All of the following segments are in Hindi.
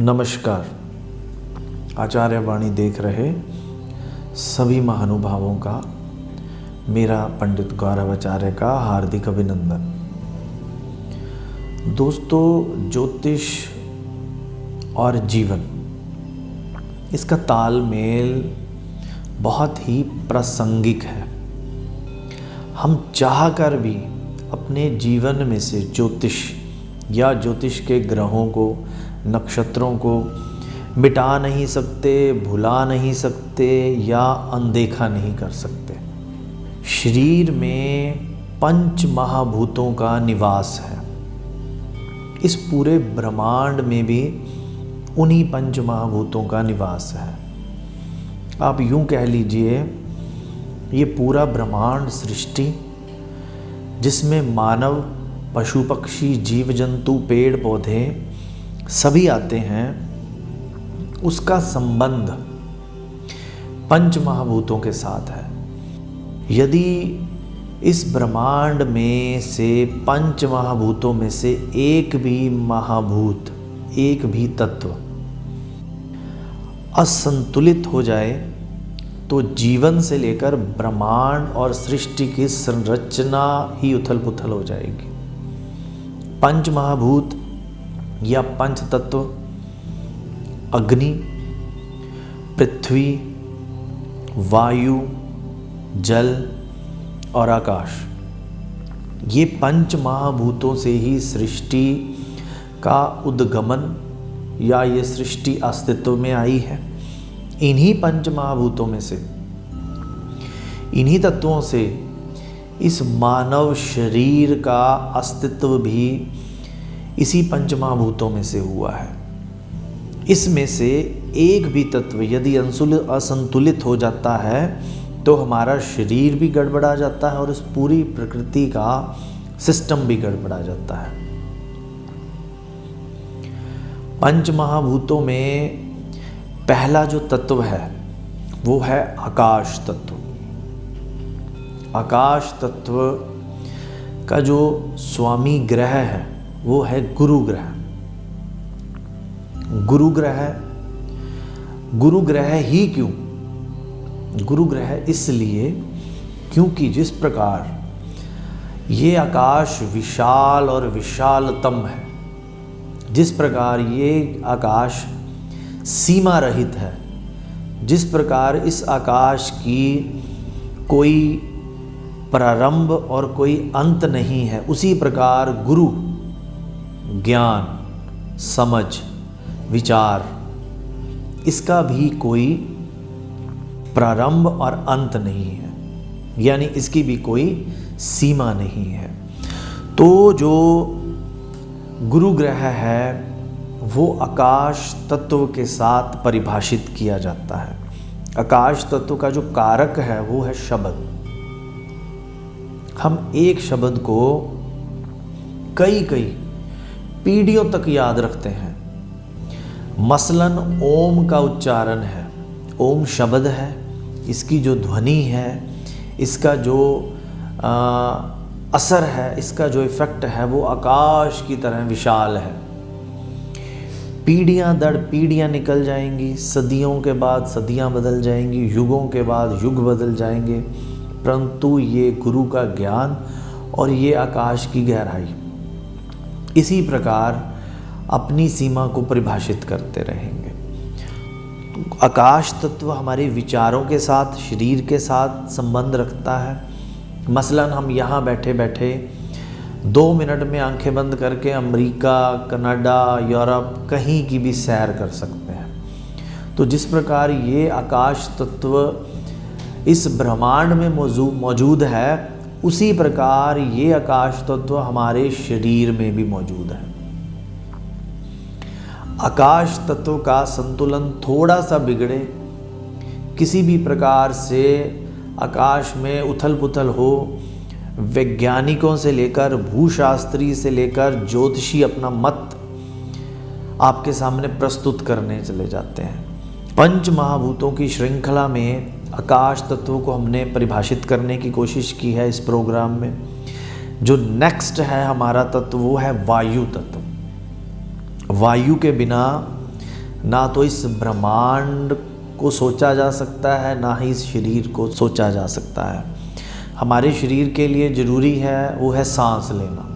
नमस्कार। आचार्य वाणी देख रहे सभी महानुभावों का मेरा पंडित गौरव आचार्य का हार्दिक अभिनंदन। दोस्तों, ज्योतिष और जीवन, इसका तालमेल बहुत ही प्रासंगिक है। हम चाहकर भी अपने जीवन में से ज्योतिष या ज्योतिष के ग्रहों को, नक्षत्रों को मिटा नहीं सकते, भुला नहीं सकते या अनदेखा नहीं कर सकते। शरीर में पंच महाभूतों का निवास है। इस पूरे ब्रह्मांड में भी उन्हीं पंच महाभूतों का निवास है। आप यूं कह लीजिए, ये पूरा ब्रह्मांड सृष्टि जिसमें मानव, पशु पक्षी, जीव जंतु, पेड़ पौधे सभी आते हैं, उसका संबंध पंच महाभूतों के साथ है। यदि इस ब्रह्मांड में से पंच महाभूतों में से एक भी महाभूत, एक भी तत्व असंतुलित हो जाए तो जीवन से लेकर ब्रह्मांड और सृष्टि की संरचना ही उथल पुथल हो जाएगी। पंच महाभूत या पंच तत्व अग्नि, पृथ्वी, वायु, जल और आकाश, ये पंच महाभूतों से ही सृष्टि का उद्गमन या ये सृष्टि अस्तित्व में आई है। इन्हीं पंच महाभूतों में से, इन्हीं तत्वों से इस मानव शरीर का अस्तित्व भी इसी पंच महाभूतों में से हुआ है। इसमें से एक भी तत्व यदि असंतुलित हो जाता है तो हमारा शरीर भी गड़बड़ा जाता है और इस पूरी प्रकृति का सिस्टम भी गड़बड़ा जाता है। पंच महाभूतों में पहला जो तत्व है वो है आकाश तत्व। आकाश तत्व का जो स्वामी ग्रह है वो है गुरु ग्रह। गुरु ग्रह, गुरु ग्रह ही क्यों? गुरु ग्रह इसलिए क्योंकि जिस प्रकार ये आकाश विशाल और विशालतम है, जिस प्रकार ये आकाश सीमा रहित है, जिस प्रकार इस आकाश की कोई प्रारंभ और कोई अंत नहीं है, उसी प्रकार गुरु ज्ञान, समझ, विचार, इसका भी कोई प्रारंभ और अंत नहीं है, यानी इसकी भी कोई सीमा नहीं है। तो जो गुरु ग्रह है वो आकाश तत्व के साथ परिभाषित किया जाता है। आकाश तत्व का जो कारक है वो है शब्द। हम एक शब्द को कई पीढ़ियों तक याद रखते हैं। मसलन ओम का उच्चारण है, ओम शब्द है, इसकी जो ध्वनि है, इसका जो असर है, इसका जो इफेक्ट है वो आकाश की तरह विशाल है। पीढ़ियाँ दर पीढ़ियाँ निकल जाएंगी, सदियों के बाद सदियाँ बदल जाएंगी, युगों के बाद युग बदल जाएंगे, परंतु ये गुरु का ज्ञान और ये आकाश की गहराई इसी प्रकार अपनी सीमा को परिभाषित करते रहेंगे। तो आकाश तत्व हमारे विचारों के साथ, शरीर के साथ संबंध रखता है। मसलन हम यहाँ बैठे बैठे 2 मिनट में आंखें बंद करके अमेरिका, कनाडा, यूरोप कहीं की भी सैर कर सकते हैं। तो जिस प्रकार ये आकाश तत्व इस ब्रह्मांड में मौजूद है, उसी प्रकार ये आकाश तत्व हमारे शरीर में भी मौजूद है। आकाश तत्व का संतुलन थोड़ा सा बिगड़े, किसी भी प्रकार से आकाश में उथल पुथल हो, वैज्ञानिकों से लेकर, भूशास्त्री से लेकर ज्योतिषी अपना मत आपके सामने प्रस्तुत करने चले जाते हैं। पंच महाभूतों की श्रृंखला में आकाश तत्व को हमने परिभाषित करने की कोशिश की है इस प्रोग्राम में। जो नेक्स्ट है हमारा तत्व वो है वायु तत्व। वायु के बिना ना तो इस ब्रह्मांड को सोचा जा सकता है, ना ही इस शरीर को सोचा जा सकता है। हमारे शरीर के लिए ज़रूरी है वो है सांस लेना।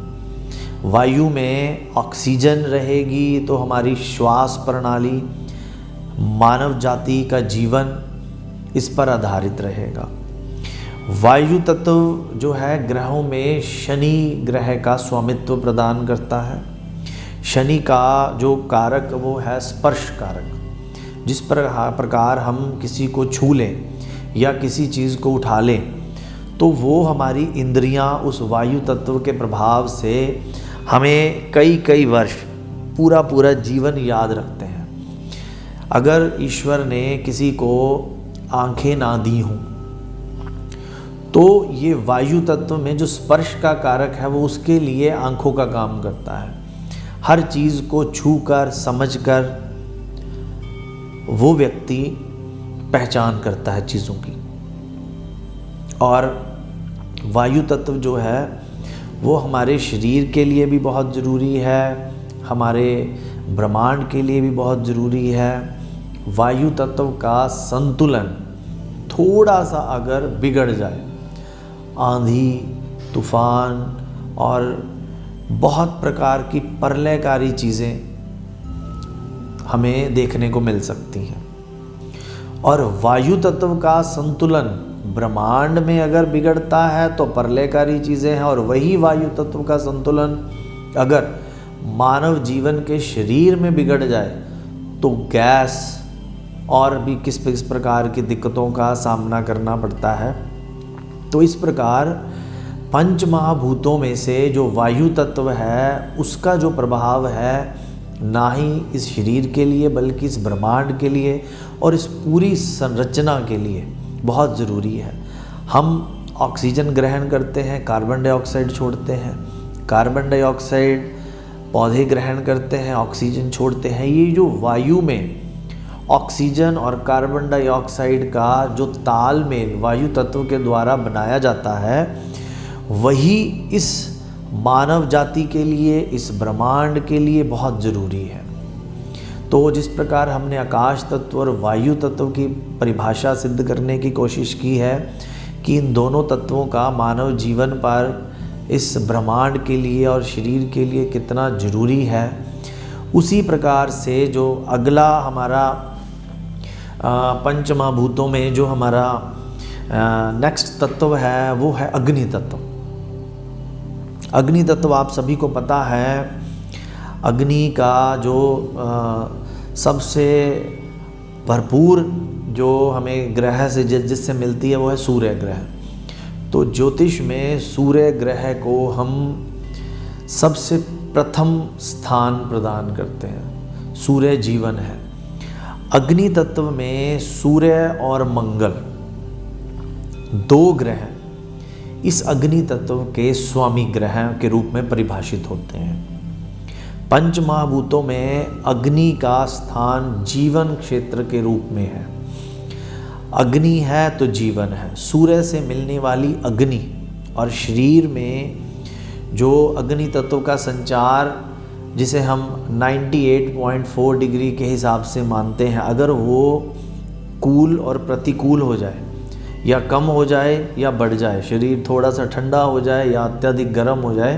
वायु में ऑक्सीजन रहेगी तो हमारी श्वास प्रणाली, मानव जाति का जीवन इस पर आधारित रहेगा। वायु तत्व जो है ग्रहों में शनि ग्रह का स्वामित्व प्रदान करता है। शनि का जो कारक वो है स्पर्श कारक। जिस प्रकार हम किसी को छू लें या किसी चीज़ को उठा लें तो वो हमारी इंद्रियां उस वायु तत्व के प्रभाव से हमें कई कई वर्ष पूरा जीवन याद रखते हैं। अगर ईश्वर ने किसी को आंखें ना दी हों तो ये वायु तत्व में जो स्पर्श का कारक है वो उसके लिए आंखों का काम करता है। हर चीज़ को छूकर समझकर वो व्यक्ति पहचान करता है चीज़ों की। और वायु तत्व जो है वो हमारे शरीर के लिए भी बहुत ज़रूरी है, हमारे ब्रह्मांड के लिए भी बहुत ज़रूरी है। वायु तत्व का संतुलन थोड़ा सा अगर बिगड़ जाए, आंधी, तूफान और बहुत प्रकार की प्रलयकारी चीज़ें हमें देखने को मिल सकती हैं। और वायु तत्व का संतुलन ब्रह्मांड में अगर बिगड़ता है तो प्रलयकारी चीज़ें हैं, और वही वायु तत्व का संतुलन अगर मानव जीवन के शरीर में बिगड़ जाए तो गैस और भी किस प्रकार की दिक्कतों का सामना करना पड़ता है। तो इस प्रकार पंच महाभूतों में से जो वायु तत्व है उसका जो प्रभाव है ना ही इस शरीर के लिए बल्कि इस ब्रह्मांड के लिए और इस पूरी संरचना के लिए बहुत ज़रूरी है। हम ऑक्सीजन ग्रहण करते हैं, कार्बन डाइऑक्साइड छोड़ते हैं। कार्बन डाइऑक्साइड पौधे ग्रहण करते हैं, ऑक्सीजन छोड़ते हैं। ये जो वायु में ऑक्सीजन और कार्बन डाइऑक्साइड का जो तालमेल वायु तत्व के द्वारा बनाया जाता है वही इस मानव जाति के लिए, इस ब्रह्मांड के लिए बहुत ज़रूरी है। तो जिस प्रकार हमने आकाश तत्व और वायु तत्व की परिभाषा सिद्ध करने की कोशिश की है कि इन दोनों तत्वों का मानव जीवन पर, इस ब्रह्मांड के लिए और शरीर के लिए कितना ज़रूरी है, उसी प्रकार से जो अगला हमारा पंच महाभूतों में जो हमारा नेक्स्ट तत्व है वो है अग्नि तत्व। अग्नि तत्व आप सभी को पता है, अग्नि का जो सबसे भरपूर जो हमें ग्रह से जिससे मिलती है वो है सूर्य ग्रह। तो ज्योतिष में सूर्य ग्रह को हम सबसे प्रथम स्थान प्रदान करते हैं। सूर्य जीवन है। अग्नि तत्व में सूर्य और मंगल दो ग्रह इस अग्नि तत्व के स्वामी ग्रह के रूप में परिभाषित होते हैं। पंच महाभूतों में अग्नि का स्थान जीवन क्षेत्र के रूप में है। अग्नि है तो जीवन है। सूर्य से मिलने वाली अग्नि और शरीर में जो अग्नि तत्व का संचार जिसे हम 98.4 डिग्री के हिसाब से मानते हैं, अगर वो कूल और प्रतिकूल हो जाए या कम हो जाए या बढ़ जाए, शरीर थोड़ा सा ठंडा हो जाए या अत्यधिक गर्म हो जाए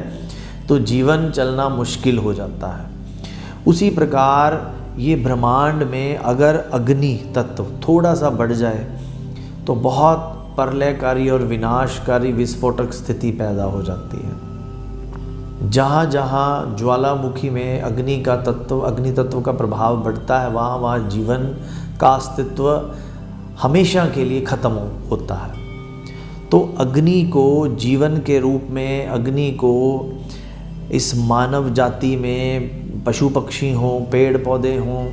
तो जीवन चलना मुश्किल हो जाता है। उसी प्रकार ये ब्रह्मांड में अगर अग्नि तत्व थोड़ा सा बढ़ जाए तो बहुत प्रलयकारी और विनाशकारी विस्फोटक स्थिति पैदा हो जाती है। जहाँ जहाँ ज्वालामुखी में अग्नि तत्व का प्रभाव बढ़ता है वहाँ वहाँ जीवन का अस्तित्व हमेशा के लिए ख़त्म होता है। तो अग्नि को जीवन के रूप में, अग्नि को इस मानव जाति में पशु पक्षी हों, पेड़ पौधे हों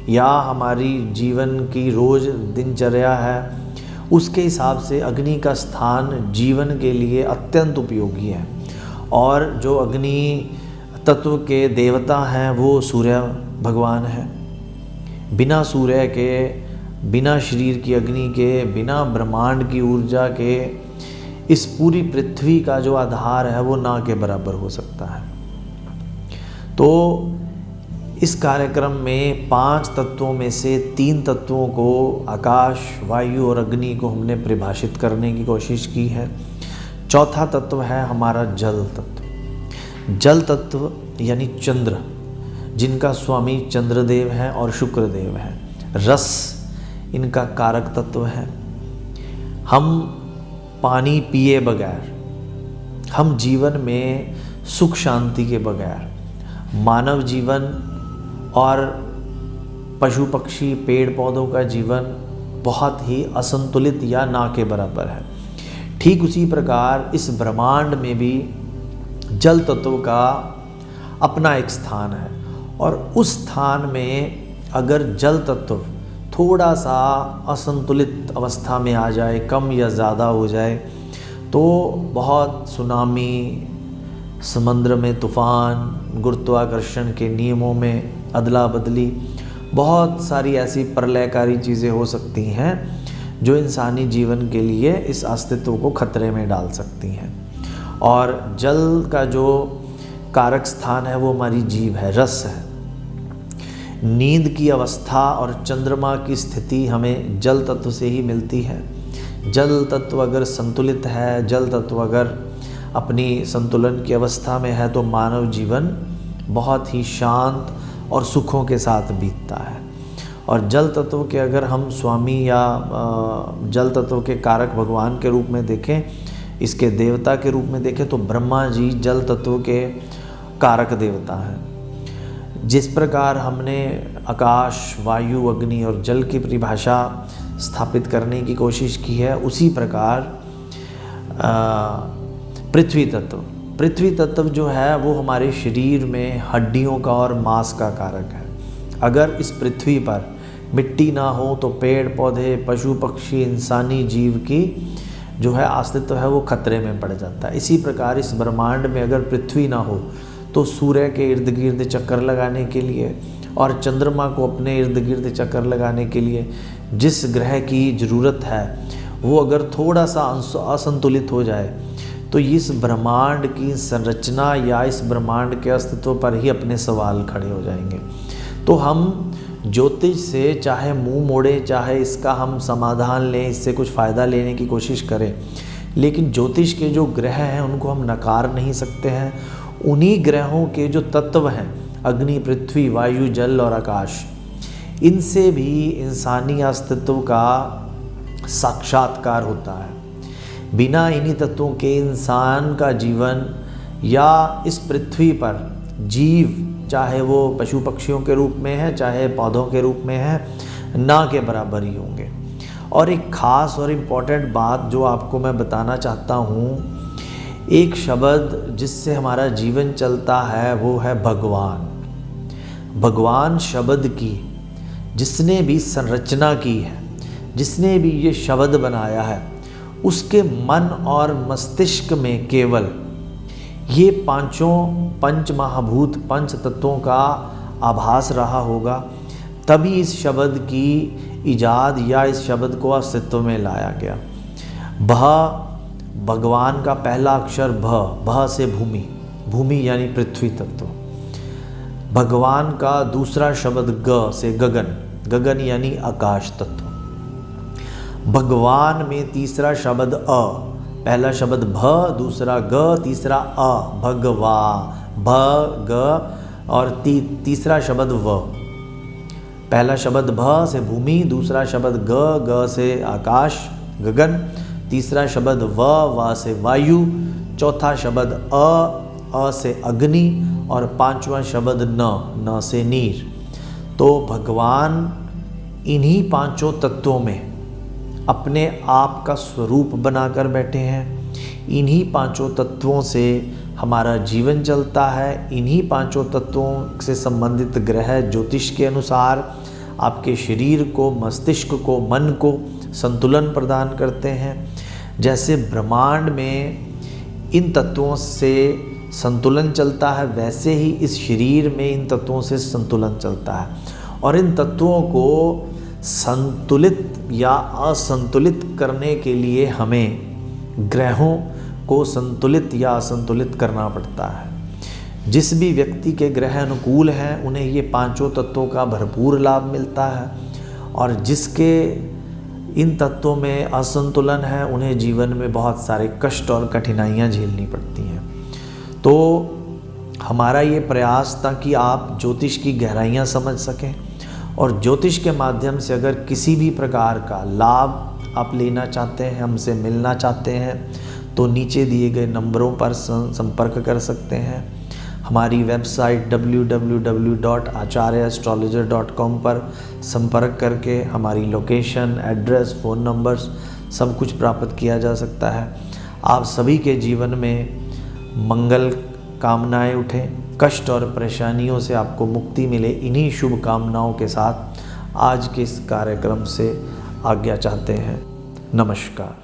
या हमारी जीवन की रोज़ दिनचर्या है, उसके हिसाब से अग्नि का स्थान जीवन के लिए अत्यंत उपयोगी है। और जो अग्नि तत्व के देवता हैं वो सूर्य भगवान है। बिना सूर्य के, बिना शरीर की अग्नि के, बिना ब्रह्मांड की ऊर्जा के इस पूरी पृथ्वी का जो आधार है वो ना के बराबर हो सकता है। तो इस कार्यक्रम में 5 तत्वों में से 3 तत्वों को, आकाश, वायु और अग्नि को हमने परिभाषित करने की कोशिश की है। चौथा तत्व है हमारा जल तत्व। जल तत्व यानी चंद्र, जिनका स्वामी चंद्रदेव है और शुक्रदेव है। रस इनका कारक तत्व है। हम पानी पिए बगैर, हम जीवन में सुख शांति के बगैर, मानव जीवन और पशु पक्षी पेड़ पौधों का जीवन बहुत ही असंतुलित या ना के बराबर है। ठीक उसी प्रकार इस ब्रह्मांड में भी जल तत्व का अपना एक स्थान है, और उस स्थान में अगर जल तत्व थोड़ा सा असंतुलित अवस्था में आ जाए, कम या ज़्यादा हो जाए, तो बहुत सुनामी, समुद्र में तूफान, गुरुत्वाकर्षण के नियमों में अदला बदली, बहुत सारी ऐसी प्रलयकारी चीज़ें हो सकती हैं जो इंसानी जीवन के लिए इस अस्तित्व को खतरे में डाल सकती हैं। और जल का जो कारक स्थान है वो हमारी जीभ है, रस है। नींद की अवस्था और चंद्रमा की स्थिति हमें जल तत्व से ही मिलती है। जल तत्व अगर संतुलित है, जल तत्व अगर अपनी संतुलन की अवस्था में है, तो मानव जीवन बहुत ही शांत और सुखों के साथ बीतता है। और जल तत्व के अगर हम स्वामी या जल तत्व के कारक भगवान के रूप में देखें, इसके देवता के रूप में देखें, तो ब्रह्मा जी जल तत्व के कारक देवता हैं। जिस प्रकार हमने आकाश, वायु, अग्नि और जल की परिभाषा स्थापित करने की कोशिश की है, उसी प्रकार पृथ्वी तत्व जो है वो हमारे शरीर में हड्डियों का और मांस का कारक है। अगर इस पृथ्वी पर मिट्टी ना हो तो पेड़ पौधे, पशु पक्षी, इंसानी जीव की जो है अस्तित्व है वो खतरे में पड़ जाता है। इसी प्रकार इस ब्रह्मांड में अगर पृथ्वी ना हो तो सूर्य के इर्द गिर्द चक्कर लगाने के लिए और चंद्रमा को अपने इर्द गिर्द चक्कर लगाने के लिए जिस ग्रह की ज़रूरत है वो अगर थोड़ा सा असंतुलित हो जाए तो इस ब्रह्मांड की संरचना या इस ब्रह्मांड के अस्तित्व पर ही अपने सवाल खड़े हो जाएंगे। तो हम ज्योतिष से चाहे मुंह मोड़े, चाहे इसका हम समाधान लें, इससे कुछ फ़ायदा लेने की कोशिश करें, लेकिन ज्योतिष के जो ग्रह हैं उनको हम नकार नहीं सकते हैं। उन्हीं ग्रहों के जो तत्व हैं, अग्नि, पृथ्वी, वायु, जल और आकाश, इनसे भी इंसानी अस्तित्व का साक्षात्कार होता है। बिना इन्हीं तत्वों के इंसान का जीवन या इस पृथ्वी पर जीव, चाहे वो पशु पक्षियों के रूप में है, चाहे पौधों के रूप में है, ना के बराबर ही होंगे। और एक ख़ास और इम्पॉर्टेंट बात जो आपको मैं बताना चाहता हूँ, एक शब्द जिससे हमारा जीवन चलता है वो है भगवान। भगवान शब्द की जिसने भी संरचना की है, जिसने भी ये शब्द बनाया है, उसके मन और मस्तिष्क में केवल ये पांचों पंच महाभूत, पंच तत्वों का आभास रहा होगा, तभी इस शब्द की इजाद या इस शब्द को अस्तित्व में लाया गया। भगवान का पहला अक्षर भ से भूमि, भूमि यानी पृथ्वी तत्व। भगवान का दूसरा शब्द ग से गगन, गगन यानी आकाश तत्व। भगवान में तीसरा शब्द अ, पहला शब्द भ, दूसरा ग, तीसरा अ, भगवा, भ ग और तीसरा शब्द व। पहला शब्द भ से भूमि, दूसरा शब्द ग से आकाश गगन, तीसरा शब्द व से वायु, चौथा शब्द अ से अग्नि और पांचवा शब्द न से नीर। तो भगवान इन्हीं पांचों तत्वों में अपने आप का स्वरूप बनाकर बैठे हैं। इन्हीं पांचों तत्वों से हमारा जीवन चलता है। इन्हीं पांचों तत्वों से संबंधित ग्रह ज्योतिष के अनुसार आपके शरीर को, मस्तिष्क को, मन को संतुलन प्रदान करते हैं। जैसे ब्रह्मांड में इन तत्वों से संतुलन चलता है, वैसे ही इस शरीर में इन तत्वों से संतुलन चलता है। और इन तत्वों को संतुलित या असंतुलित करने के लिए हमें ग्रहों को संतुलित या असंतुलित करना पड़ता है। जिस भी व्यक्ति के ग्रह अनुकूल हैं उन्हें ये पांचों तत्वों का भरपूर लाभ मिलता है, और जिसके इन तत्वों में असंतुलन है उन्हें जीवन में बहुत सारे कष्ट और कठिनाइयाँ झेलनी पड़ती हैं। तो हमारा ये प्रयास था कि आप ज्योतिष की गहराइयाँ समझ सकें, और ज्योतिष के माध्यम से अगर किसी भी प्रकार का लाभ आप लेना चाहते हैं, हमसे मिलना चाहते हैं, तो नीचे दिए गए नंबरों पर संपर्क कर सकते हैं। हमारी वेबसाइट www.acharyastrologer.com पर संपर्क करके हमारी लोकेशन, एड्रेस, फ़ोन नंबर्स सब कुछ प्राप्त किया जा सकता है। आप सभी के जीवन में मंगल कामनाएं उठें, कष्ट और परेशानियों से आपको मुक्ति मिले, इन्हीं शुभ कामनाओं के साथ आज के इस कार्यक्रम से आज्ञा चाहते हैं। नमस्कार।